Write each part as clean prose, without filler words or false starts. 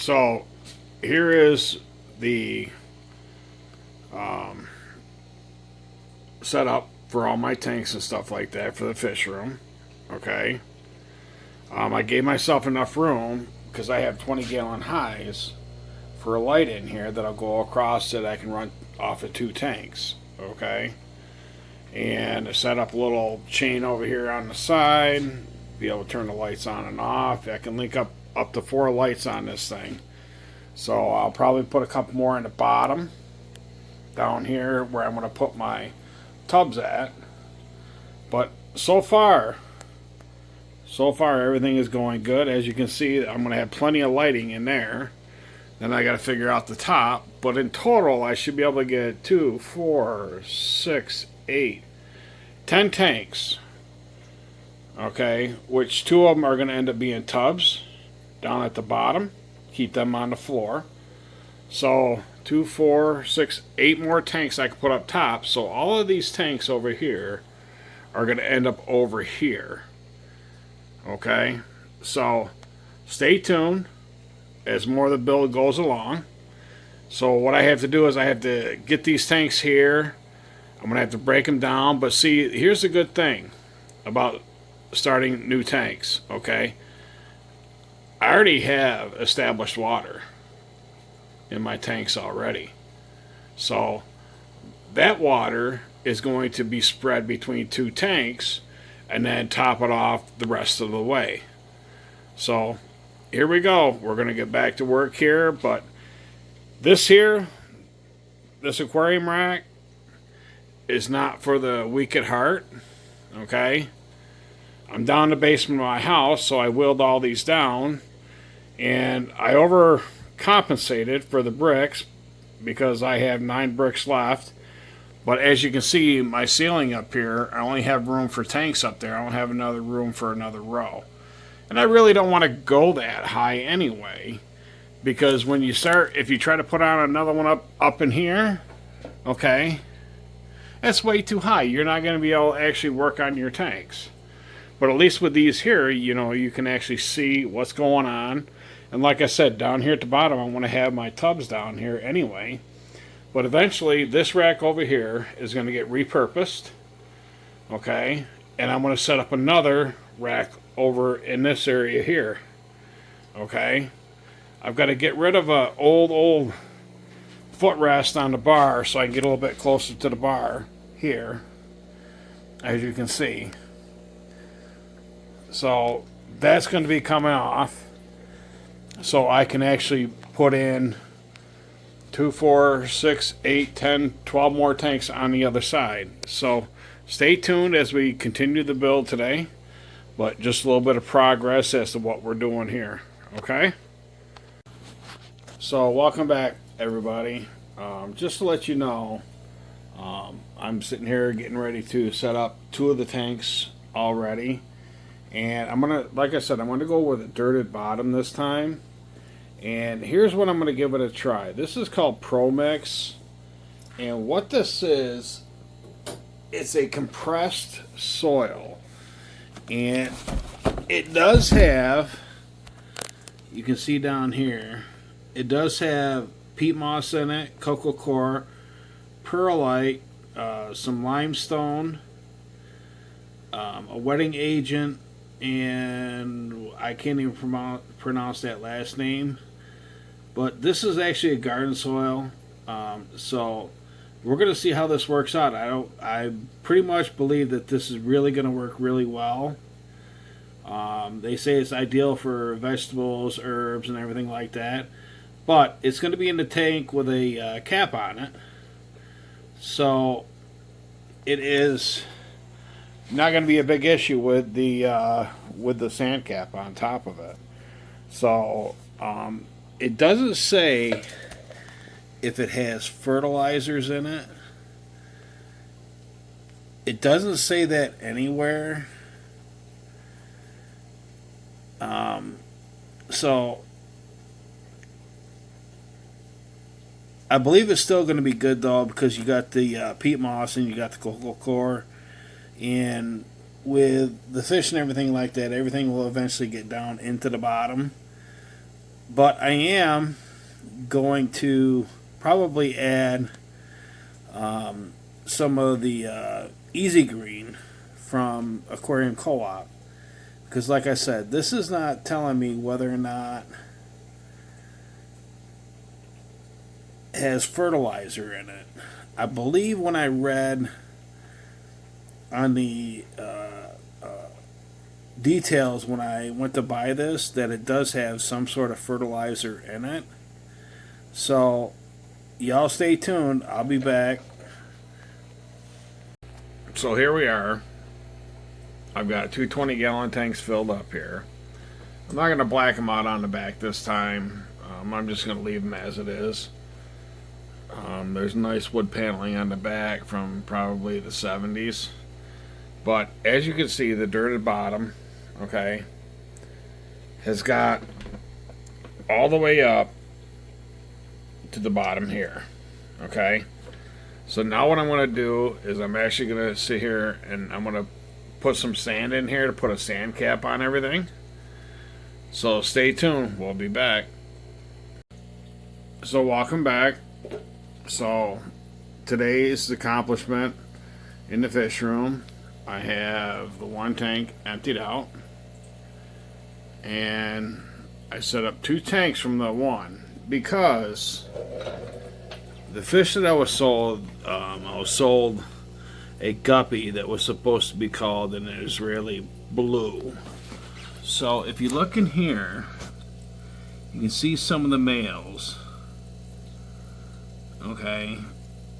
So here is the um, setup for all my tanks and stuff like that for the fish room. Okay. I gave myself enough room because I have 20-gallon highs for a light in here that I'll go across that I can run off of 2 tanks. Okay. And I set up a little chain over here on the side, be able to turn the lights on and off. I can link up to 4 lights on this thing. So I'll probably put a couple more in the bottom down here where I'm going to put my tubs at. But so far everything is going good. As you can see, I'm going to have plenty of lighting in there. Then I got to figure out the top. But in total, I should be able to get 2, 4, 6, 8, 10 tanks. Okay, which 2 of them are going to end up being tubs down at the bottom. Keep them on the floor. So 2, 4, 6, 8 more tanks I can put up top. So all of these tanks over here are going to end up over here. Okay, so stay tuned as more of the build goes along. So what I have to do is I have to get these tanks here. I'm going to have to break them down. But see, here's the good thing about starting new tanks. Okay, I already have established water in my tanks already. So that water is going to be spread between 2 tanks and then top it off the rest of the way. So here we go. We're going to get back to work here. But this aquarium rack is not for the weak at heart. Okay, I'm down in the basement of my house, so I wheeled all these down, and I overcompensated for the bricks because I have 9 bricks left. But as you can see, my ceiling up here, I only have room for tanks up there. I don't have another room for another row. And I really don't want to go that high anyway, because when you start, if you try to put on another one up in here, okay, that's way too high. You're not going to be able to actually work on your tanks. But at least with these here, you know, you can actually see what's going on. And like I said, down here at the bottom, I want to have my tubs down here anyway. But eventually, this rack over here is going to get repurposed. Okay, and I'm going to set up another rack over in this area here. Okay, I've got to get rid of a old footrest on the bar so I can get a little bit closer to the bar here, as you can see. So that's going to be coming off, so I can actually put in 2, 4, 6, 8, 10, 12 more tanks on the other side. So stay tuned as we continue the build today, but just a little bit of progress as to what we're doing here. Okay, so welcome back, everybody. Just to let you know, I'm sitting here getting ready to set up 2 of the tanks already, and I'm gonna, like I said, I'm gonna go with a dirted bottom this time. And here's what I'm going to give it a try. This is called Pro Mix. And what this is, it's a compressed soil. And it does have, you can see down here, it does have peat moss in it, cocoa core, perlite, some limestone, a wetting agent, and I can't even pronounce that last name. But this is actually a garden soil, so we're going to see how this works out. I pretty much believe that this is really going to work really well. They say it's ideal for vegetables, herbs, and everything like that. But it's going to be in the tank with a cap on it, so it is not going to be a big issue with the sand cap on top of it. So it doesn't say if it has fertilizers in it. It doesn't say that anywhere. So I believe it's still going to be good though, because you got the peat moss and you got the cocoa core, and with the fish and everything like that, everything will eventually get down into the bottom. But I am going to probably add some of the Easy Green from Aquarium Co-op, because like I said, this is not telling me whether or not it has fertilizer in it. I believe when I read on the details when I went to buy this that it does have some sort of fertilizer in it. So y'all stay tuned. I'll be back. So here we are. I've got two 20-gallon tanks filled up here. I'm not going to black them out on the back this time. I'm just going to leave them as it is. There's nice wood paneling on the back from probably the 70s. But as you can see, the dirted bottom, okay, has got all the way up to the bottom here, okay? So now what I'm going to do is I'm actually going to sit here and I'm going to put some sand in here to put a sand cap on everything. So stay tuned. We'll be back. So welcome back. So today's accomplishment in the fish room, I have the one tank emptied out, and I set up two tanks from the one because the fish that I was sold a guppy that was supposed to be called an Israeli blue. So if you look in here, you can see some of the males, okay,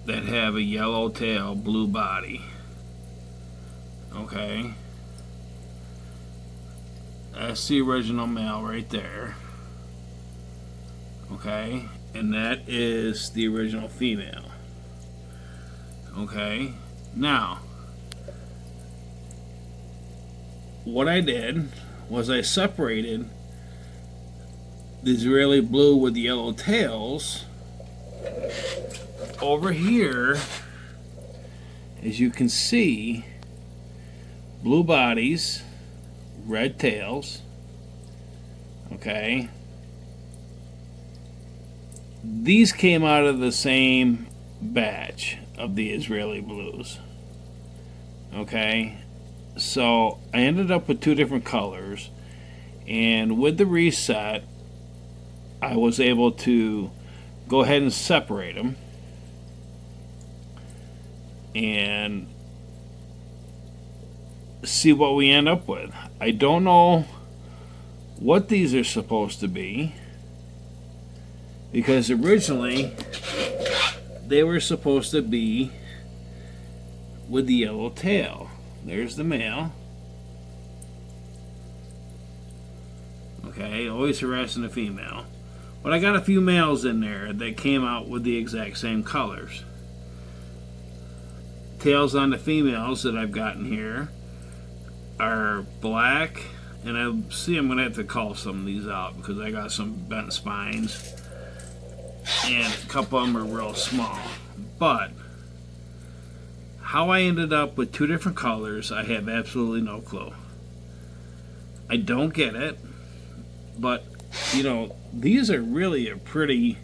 that have a yellow tail, blue body. Okay, that's the original male right there. Okay, and that is the original female. Okay, now what I did was I separated the Israeli blue with the yellow tails over here. As you can see, blue bodies, red tails. Okay, these came out of the same batch of the Israeli blues. Okay, so I ended up with two different colors, and with the reset I was able to go ahead and separate them and see what we end up with. I don't know what these are supposed to be, because originally they were supposed to be with the yellow tail. There's the male. Okay, always harassing the female. But I got a few males in there that came out with the exact same colors. Tails on the females that I've gotten here are black, and I see I'm going to have to call some of these out because I got some bent spines and a couple of them are real small. But how I ended up with two different colors, I have absolutely no clue. I don't get it, but you know, these are really a pretty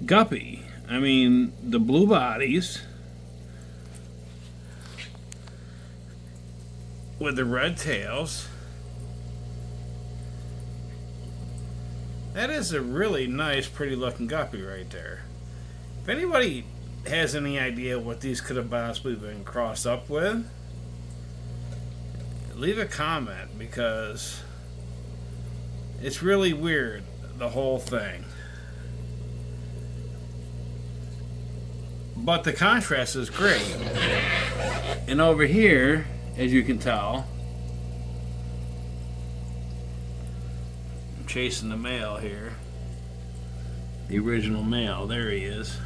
guppy. I mean, the blue bodies with the red tails. That is a really nice, pretty looking guppy right there. If anybody has any idea what these could have possibly been crossed up with, leave a comment, because it's really weird, the whole thing. But the contrast is great. And over here, as you can tell, I'm chasing the male here. The original male, there he is.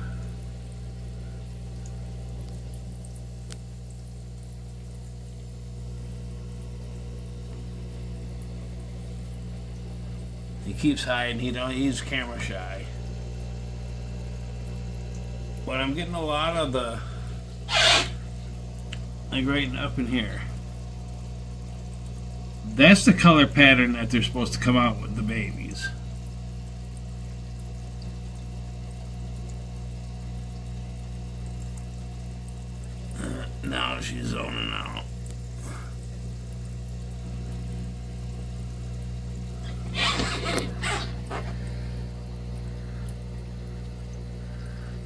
He keeps hiding. He's camera shy. But I'm getting a lot of the, like right up in here. That's the color pattern that they're supposed to come out with the babies. Now she's zoning out.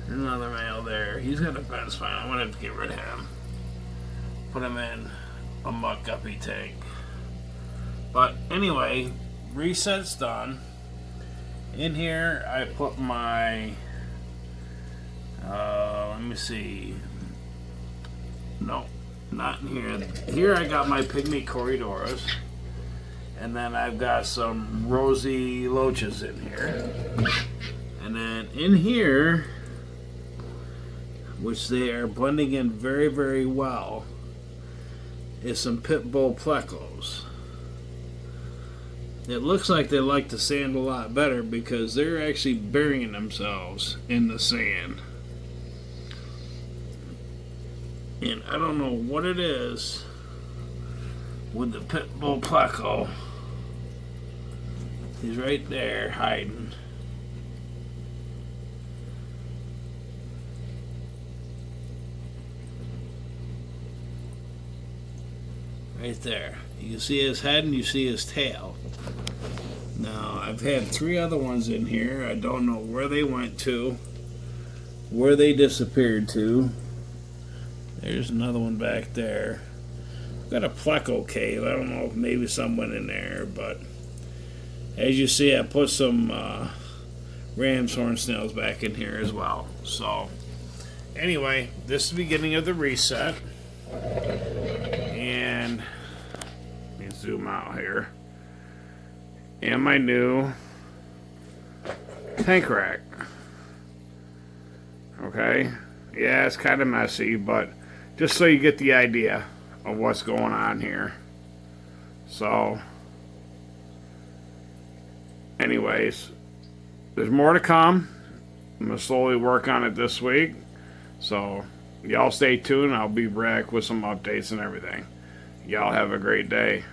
There's another male there. He's got a fence fine. I'm gonna have to get rid of him. Put him in a muck guppy tank. But anyway, reset's done. In here I put my let me see. No, not in here. Here I got my pygmy corridoras. And then I've got some rosy loaches in here. And then in here, which they are blending in very, very well, is some pit bull plecos. It looks like they like the sand a lot better because they're actually burying themselves in the sand. And I don't know what it is with the pit bull pleco. He's right there hiding. Right there. You can see his head and you see his tail. Now, I've had 3 other ones in here. I don't know where they went to, where they disappeared to. There's another one back there. I've got a pleco cave. I don't know if maybe some went in there, but as you see, I put some ram's horn snails back in here as well. So, anyway, this is the beginning of the reset. And let me zoom out here. And my new tank rack. Okay? Yeah, it's kind of messy, but just so you get the idea of what's going on here. So, anyways, there's more to come. I'm going to slowly work on it this week. So, y'all stay tuned. I'll be back with some updates and everything. Y'all have a great day.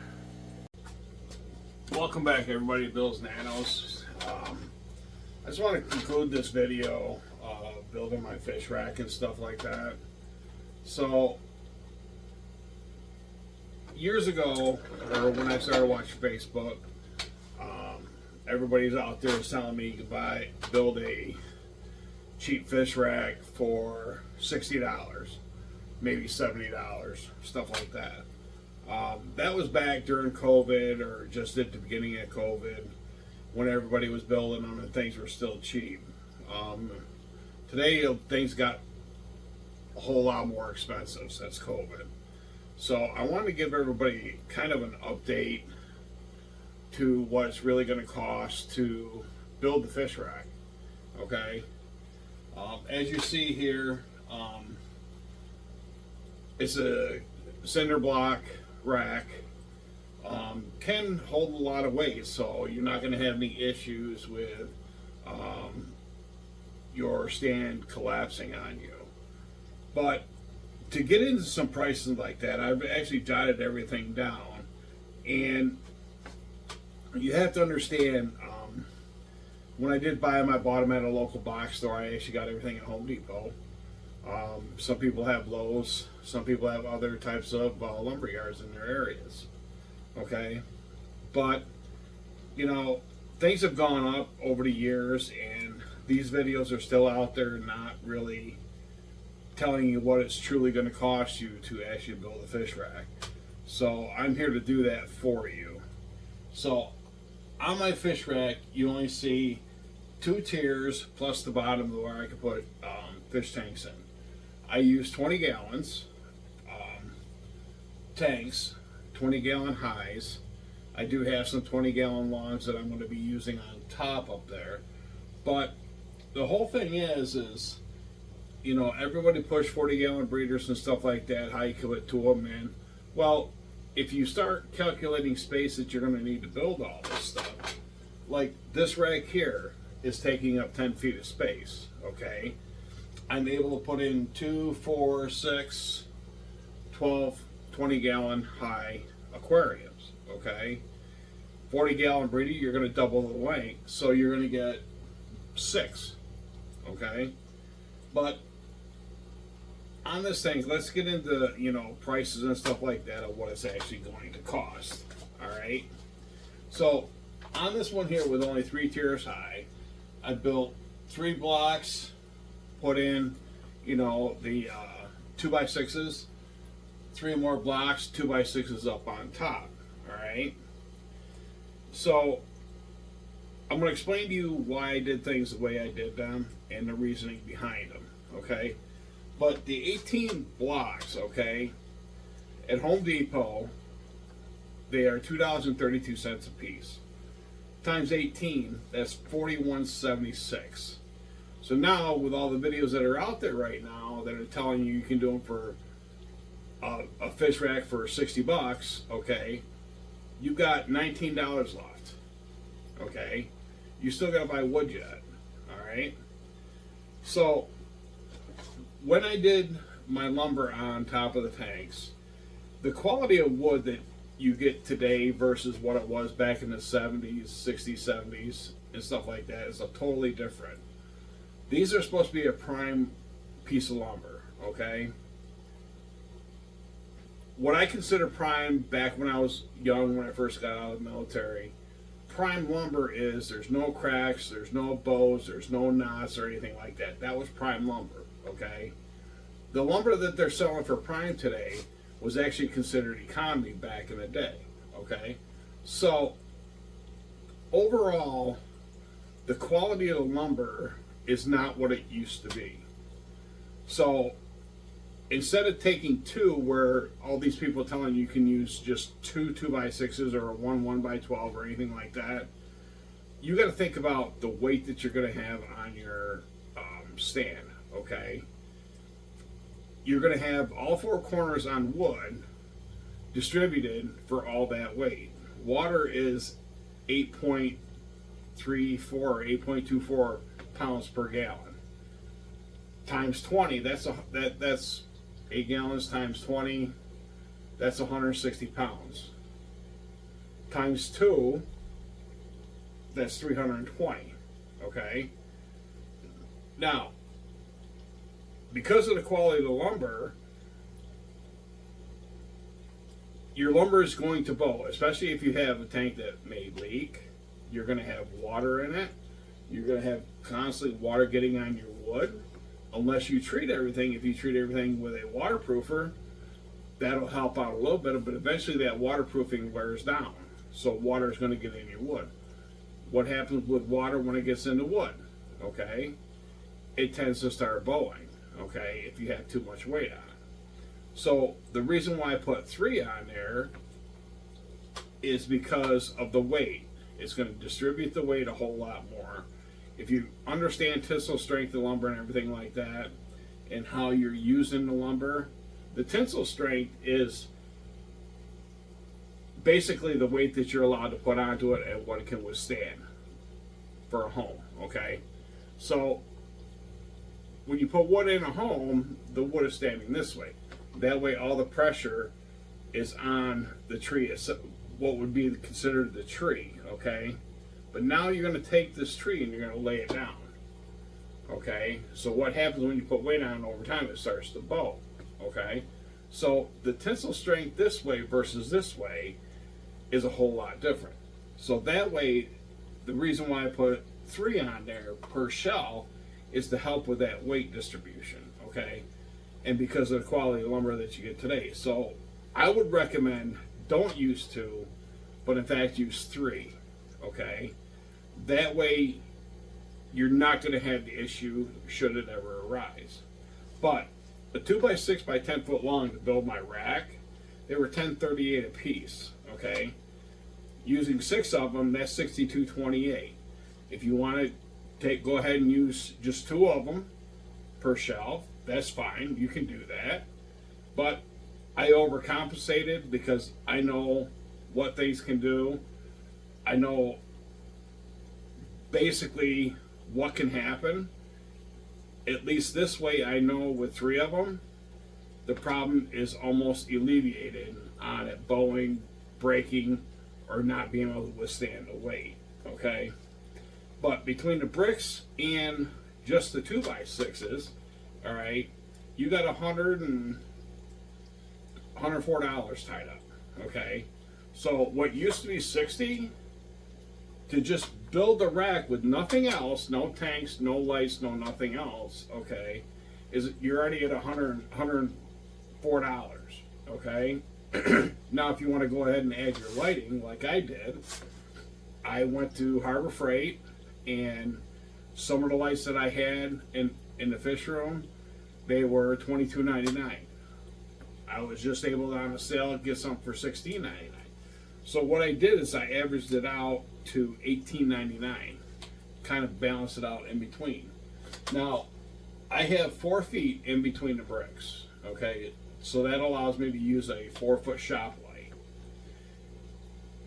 Welcome back, everybody, to Bill's Nanos. I just want to conclude this video building my fish rack and stuff like that. So, years ago, or when I started watching Facebook, everybody's out there telling me you could build a cheap fish rack for $60, maybe $70, stuff like that. That was back during COVID, or just at the beginning of COVID, when everybody was building them and things were still cheap. Today, things got a whole lot more expensive since COVID. So I wanted to give everybody kind of an update to what it's really going to cost to build the fish rack. Okay? As you see here, it's a cinder block rack. Can hold a lot of weight, so you're not going to have any issues with your stand collapsing on you. But to get into some prices like that, I've actually jotted everything down, and you have to understand, when I did buy them, I bought them at a local box store. I actually got everything at Home Depot. Some people have Lowe's, some people have other types of lumber yards in their areas. Okay, but you know, things have gone up over the years, and these videos are still out there, not really telling you what it's truly going to cost you to actually build a fish rack. So I'm here to do that for you. So on my fish rack, you only see 2 tiers plus the bottom where I can put fish tanks in. I use 20 gallons tanks, 20-gallon highs. I do have some 20-gallon longs that I'm going to be using on top up there. But the whole thing is, you know, everybody push 40-gallon breeders and stuff like that. How you can put 2 of them in? Well, if you start calculating space that you're going to need to build all this stuff, like this rack here is taking up 10 feet of space. Okay, I'm able to put in 2, 4, 6, 12, 20-gallon high aquariums. okay? 40-gallon breeder, you're going to double the weight, so you're going to get 6, okay? But on this thing, let's get into, you know, prices and stuff like that of what it's actually going to cost, all right? So on this one here with only 3 tiers high, I built 3 blocks, put in, you know, the 2x6s, 3 more blocks, 2x6s up on top, all right? So I'm going to explain to you why I did things the way I did them and the reasoning behind them, okay? But the 18 blocks, okay, at Home Depot, they are $2.32 a piece. Times 18, that's $41.76. So now, with all the videos that are out there right now that are telling you can do them for a fish rack for 60 bucks, okay, you've got $19 left, okay? You still got to buy wood yet, all right? So when I did my lumber on top of the tanks, the quality of wood that you get today versus what it was back in the 70s, 60s, 70s, and stuff like that is a totally different. These are supposed to be a prime piece of lumber, okay? What I consider prime back when I was young, when I first got out of the military, prime lumber is there's no cracks, there's no bows, there's no knots or anything like that. That was prime lumber, okay? The lumber that they're selling for prime today was actually considered economy back in the day, okay? So overall, the quality of the lumber is not what it used to be. So instead of taking 2, where all these people are telling you can use just 2 2x6s or a 1 1x12 or anything like that, you got to think about the weight that you're going to have on your stand, okay? You're going to have all 4 corners on wood distributed for all that weight. Water is 8.34 or 8.24 pounds per gallon. Times 20, that's 8 gallons times 20, that's 160 pounds. Times 2, that's 320, okay? Now, because of the quality of the lumber, your lumber is going to bow, especially if you have a tank that may leak. You're going to have water in it. You're going to have constantly water getting on your wood. Unless you treat everything, if you treat everything with a waterproofer, that'll help out a little bit, but eventually that waterproofing wears down. So water is going to get in your wood. What happens with water when it gets into wood? Okay, it tends to start bowing, okay, if you have too much weight on it. So the reason why I put 3 on there is because of the weight. It's going to distribute the weight a whole lot more. If you understand tensile strength of lumber and everything like that, and how you're using the lumber, the tensile strength is basically the weight that you're allowed to put onto it and what it can withstand for a home, okay? So when you put wood in a home, the wood is standing this way. That way all the pressure is on the tree, what would be considered the tree, okay? But now you're going to take this tree and you're going to lay it down, okay? So what happens when you put weight on it over time, it starts to bow, okay? So the tensile strength this way versus this way is a whole lot different. So that way, the reason why I put 3 on there per shelf is to help with that weight distribution, okay? And because of the quality of lumber that you get today. So I would recommend don't use 2, but in fact use 3, okay? That way you're not going to have the issue should it ever arise. But a 2x6 by 10 foot long to build my rack, they were $10.38 a piece, okay? Using 6 of them, that's $62.28. If you want to go ahead and use just 2 of them per shelf, that's fine, you can do that. But I overcompensated because I know what things can do. I know basically what can happen. At least this way I know with 3 of them, the problem is almost alleviated on it bowing breaking or not being able to withstand the weight. Okay, but between the bricks and just the 2x6s, all right, you got $104 tied up. Okay, so what used to be 60 to just build the rack with nothing else, no tanks, no lights, no nothing else, okay, is you're already at $104. Okay, now if you want to go ahead and add your lighting like I did, I went to Harbor Freight, and some of the lights that I had in the fish room, they were $22.99. I was just able to, on a sale, get some for $16.99. So what I did is I averaged it out to $18.99, kind of balance it out in between. Now, I have 4 feet in between the bricks, okay? So that allows me to use a 4-foot shop light.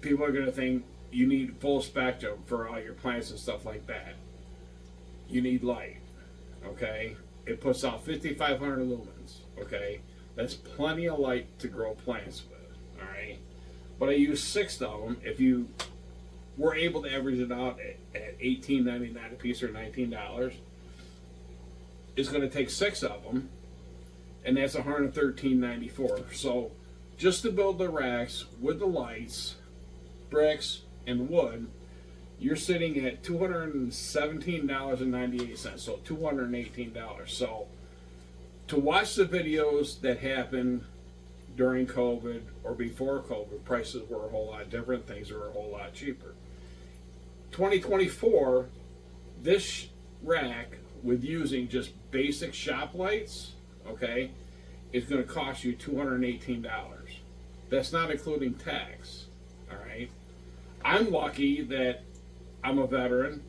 People are gonna think you need full spectrum for all your plants and stuff like that. You need light, okay? It puts out 5,500 lumens, okay? That's plenty of light to grow plants with, all right? But I use 6 of them. If you were able to average it out at $18.99 a piece or $19, it's going to take 6 of them, and that's $113.94. So just to build the racks with the lights, bricks, and wood, you're sitting at $217.98, so $218. So to watch the videos that happened during COVID or before COVID, prices were a whole lot different, things were a whole lot cheaper. 2024, this rack with using just basic shop lights, okay, is going to cost you $218. That's not including tax, all right? I'm lucky that I'm a veteran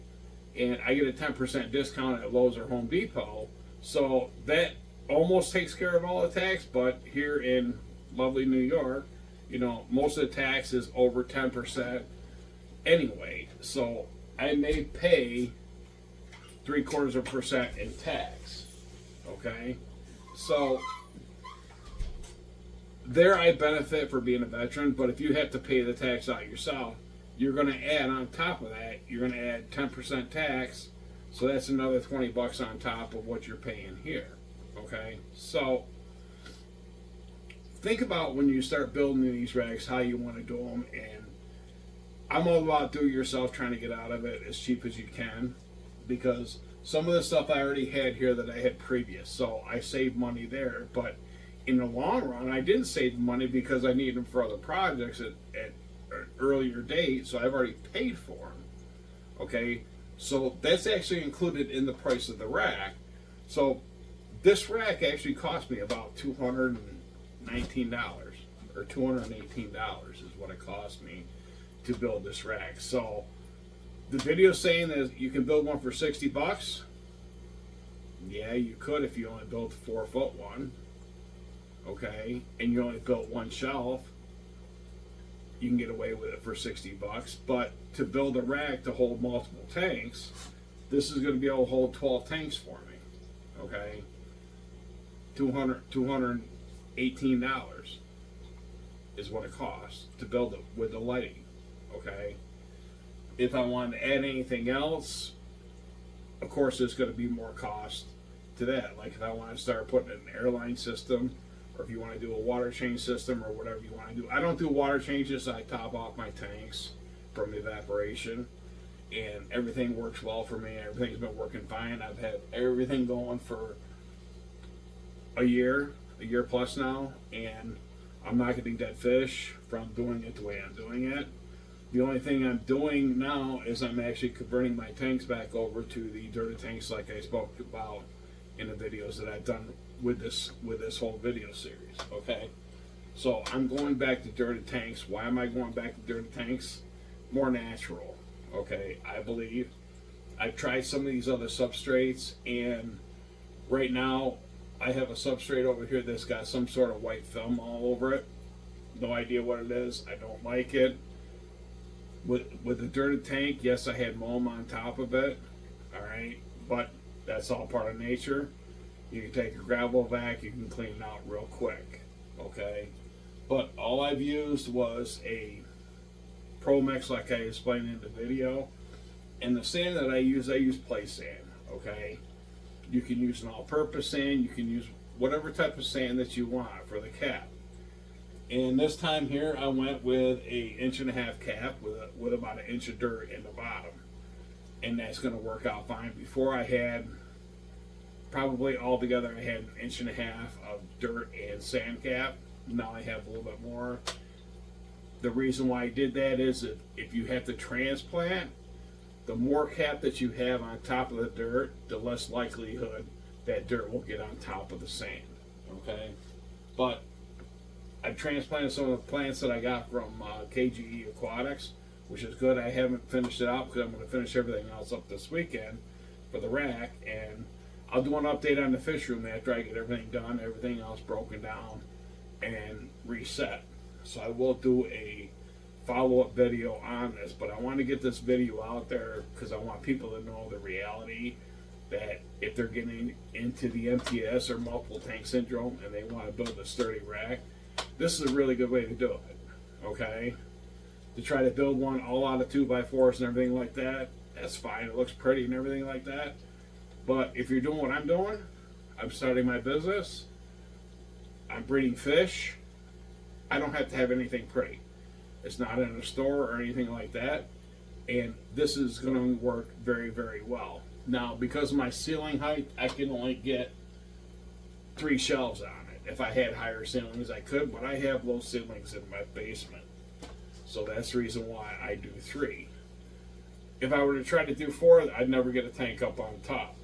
and I get a 10% discount at Lowe's or Home Depot, so that almost takes care of all the tax. But here in lovely New York, you know, most of the tax is over 10% anyway, so I may pay 0.75% in tax, okay? So there I benefit for being a veteran, but if you have to pay the tax out yourself, you're going to add on top of that, you're going to add 10% tax, so that's another $20 on top of what you're paying here, okay? So think about when you start building these racks, how you want to do them, and I'm all about do it yourself, trying to get out of it as cheap as you can, because some of the stuff I already had here that I had previous, so I saved money there. But in the long run, I didn't save money because I needed them for other projects at an earlier date, so I've already paid for them. Okay, so that's actually included in the price of the rack. So this rack actually cost me about $219 or $218 is what it cost me to build this rack. So the video saying that you can build one for $60. Yeah, you could if you only built a 4-foot one. Okay, and you only built one shelf. You can get away with it for $60. But to build a rack to hold multiple tanks, this is going to be able to hold 12 tanks for me. Okay, $218 is what it costs to build it with the lighting. Okay, if I want to add anything else, of course there's going to be more cost to that. Like if I want to start putting an airline system, or if you want to do a water change system, or whatever you want to do. I don't do water changes. I top off my tanks from evaporation, and everything works well for me. Everything's been working fine. I've had everything going for a year plus now, and I'm not getting dead fish from doing it the way I'm doing it. The only thing I'm doing now is I'm actually converting my tanks back over to the dirty tanks, like I spoke about in the videos that I've done with this whole video series. Okay, so I'm going back to dirty tanks. Why am I going back to dirty tanks? More natural. Okay, I believe. I've tried some of these other substrates, and right now I have a substrate over here that's got some sort of white film all over it. No idea what it is. I don't like it. With the dirty tank, yes, I had mold on top of it. All right, but that's all part of nature. You can take a gravel vac, you can clean it out real quick. Okay, But all I've used was a Pro Mix, like I explained in the video. And the sand that I use play sand, okay? You can use an all-purpose sand. You can use whatever type of sand that you want for the cap. And this time here, I went with a 1.5-inch cap with about 1 inch of dirt in the bottom. And that's going to work out fine. Before I had, probably altogether, I had 1.5 inches of dirt and sand cap. Now I have a little bit more. The reason why I did that is if you have to transplant, the more cap that you have on top of the dirt, the less likelihood that dirt will get on top of the sand. Okay? But I've transplanted some of the plants that I got from KGE Aquatics, which is good. I haven't finished it out because I'm going to finish everything else up this weekend for the rack. And I'll do an update on the Fishroom after I get everything done, everything else broken down and reset. So I will do a follow-up video on this, but I want to get this video out there because I want people to know the reality that if they're getting into the MTS or multiple tank syndrome and they want to build a sturdy rack, this is a really good way to do it. Okay? To try to build one all out of 2x4s and everything like that, that's fine. It looks pretty and everything like that. But if you're doing what I'm doing, I'm starting my business, I'm breeding fish, I don't have to have anything pretty. It's not in a store or anything like that. And this is going to work very, very well. Now, because of my ceiling height, I can only get 3 shelves on it. If I had higher ceilings, I could, but I have low ceilings in my basement. So that's the reason why I do 3. If I were to try to do 4, I'd never get a tank up on top.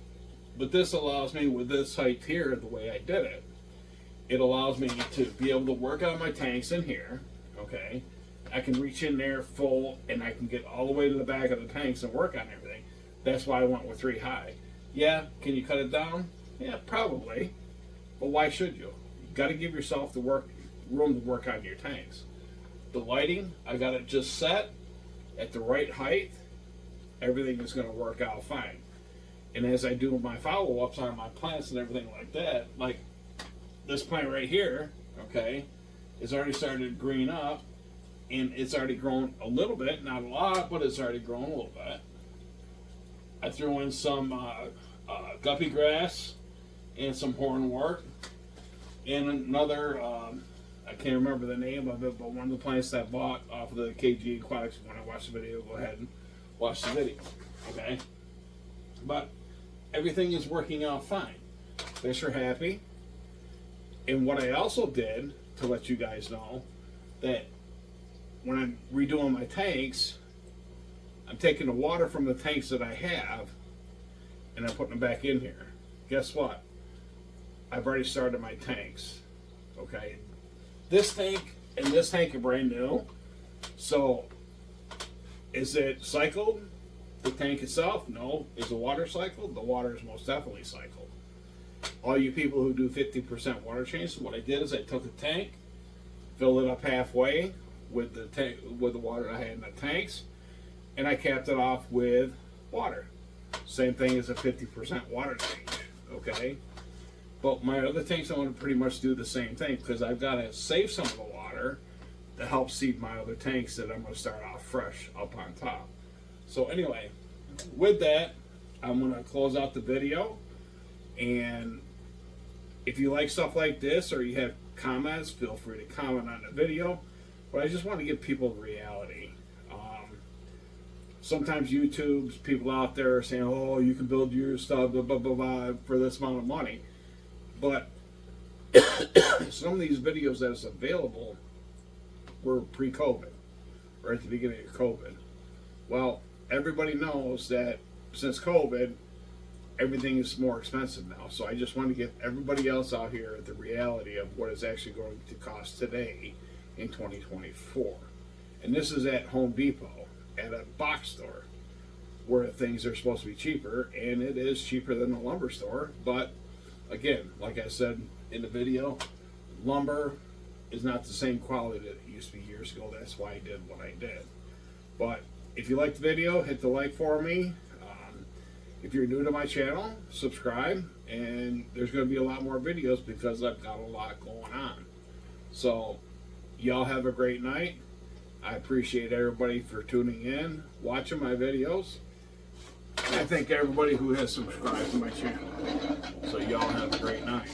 But this allows me, with this height here, the way I did it, it allows me to be able to work on my tanks in here, okay? I can reach in there full and I can get all the way to the back of the tanks and work on everything. That's why I went with 3 high. Yeah, can you cut it down? Yeah, probably. But why should you? You got to give yourself the room to work on your tanks. The lighting, I got it just set at the right height. Everything is going to work out fine. And as I do my follow-ups on my plants and everything like that, like this plant right here, okay, is already started to green up, and it's already grown a little bit, not a lot, but it's already grown a little bit. I threw in some guppy grass and some hornwort, and another, I can't remember the name of it, but one of the plants that I bought off of the KG Aquatics. When I watch the video, go ahead and watch the video, okay? But everything is working out fine. Fish are happy. And what I also did, to let you guys know, that when I'm redoing my tanks, I'm taking the water from the tanks that I have and I'm putting them back in here. Guess what? I've already started my tanks. Okay? This tank and this tank are brand new. So, is it cycled? The tank itself? No. Is the water cycled? The water is most definitely cycled. All you people who do 50% water change, what I did is I took a tank, filled it up halfway with the tank, with the water I had in the tanks, and I capped it off with water. Same thing as a 50% water change, okay? But my other tanks, I want to pretty much do the same thing because I've got to save some of the water to help seed my other tanks that I'm going to start off fresh up on top. So anyway, with that, I'm going to close out the video. And if you like stuff like this or you have comments, feel free to comment on the video. But I just want to give people the reality. Sometimes YouTube's people out there are saying, oh, you can build your stuff blah, blah, blah, blah, for this amount of money. But some of these videos that is available were pre-COVID, or at the beginning of COVID. Well, everybody knows that since COVID, everything is more expensive now. So I just want to give everybody else out here the reality of what it's actually going to cost today in 2024. And this is at Home Depot, at a box store, where things are supposed to be cheaper, and it is cheaper than the lumber store. But again, like I said in the video, lumber is not the same quality that it used to be years ago. That's why I did what I did. But if you liked the video, hit the like for me. If you're new to my channel, subscribe, and there's going to be a lot more videos because I've got a lot going on. So y'all have a great night. I appreciate everybody for tuning in, watching my videos. I thank everybody who has subscribed to my channel. So y'all have a great night.